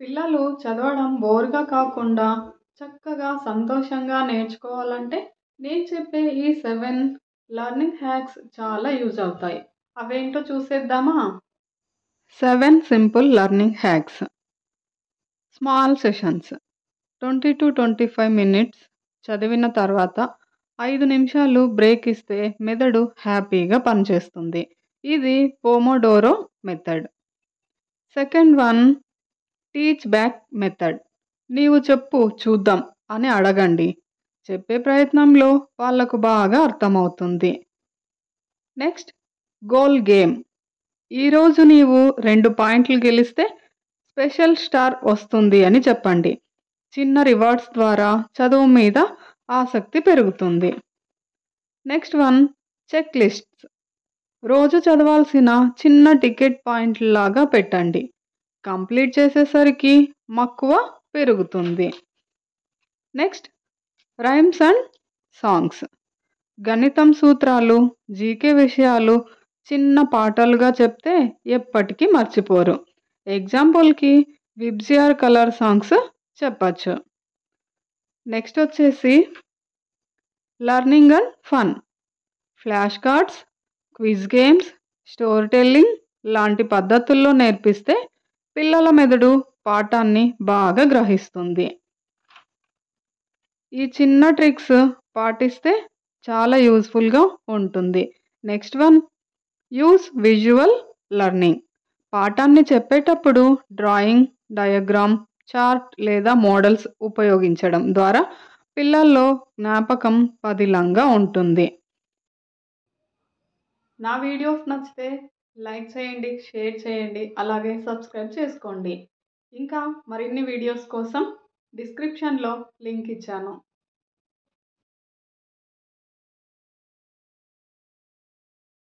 పిల్లలు చదవడం బోర్‌గా కాకుండా చక్కగా, సంతోషంగా నేర్చుకోవాలంటే నేను చెప్పే ఈ 7 లెర్నింగ్ హ్యాక్స్ చాలా యూజ్ అవుతాయి. అవేంటో చూసేద్దామా? 7 simple learning hacks. Small sessions 20-25 minutes చదివిన తర్వాత 5 నిమిషాలు బ్రేక్ ఇస్తే మెదడు హ్యాపీగా పనిచేస్తుంది. ఇది pomodoro method. Second one teach back method. నీవు చెప్పు చూద్దాం అని అడగండి. చెప్పే ప్రయత్నంలో వాళ్లకు బాగా అర్థమవుతుంది. Next goal game. ఈరోజు నీవు 2 పాయింట్లు గెలిస్తే స్పెషల్ స్టార్ వస్తుంది అని చెప్పండి. చిన్న రివార్డ్స్ ద్వారా చదువు మీద ఆసక్తి పెరుగుతుంది. Next one checklists. రోజు చదవాల్సిన చిన్న టికెట్ పాయింట్లాగా పెట్టండి. కంప్లీట్ చేసేసరికి మక్కువ పెరుగుతుంది. Next rhymes and songs. గణితం సూత్రాలు, జీకే విషయాలు చిన్న పాటలుగా చెప్తే ఎప్పటికీ మర్చిపోరు. ఎగ్జాంపుల్కి విబ్జిఆర్ కలర్ సాంగ్స్ చెప్పచ్చు. నెక్స్ట్ వచ్చేసి learning and fun. Flash cards, quiz games, story telling లాంటి పద్ధతుల్లో నేర్పిస్తే పిల్లల మెదడు పాఠాన్ని బాగా గ్రహిస్తుంది. ఈ చిన్న ట్రిక్స్ పాటిస్తే చాలా యూస్ఫుల్గా ఉంటుంది. Next one use visual learning. పాఠాన్ని చెప్పేటప్పుడు డ్రాయింగ్, డయాగ్రామ్, చార్ట్ లేదా మోడల్స్ ఉపయోగించడం ద్వారా పిల్లల్లో జ్ఞాపకం పదిలంగా ఉంటుంది. నా వీడియోస్ నచ్చితే లైక్ చేయండి, షేర్ చేయండి, అలాగే సబ్స్క్రైబ్ చేసుకోండి. ఇంకా మరిన్ని వీడియోస్ కోసం డిస్క్రిప్షన్లో లింక్ ఇచ్చాను.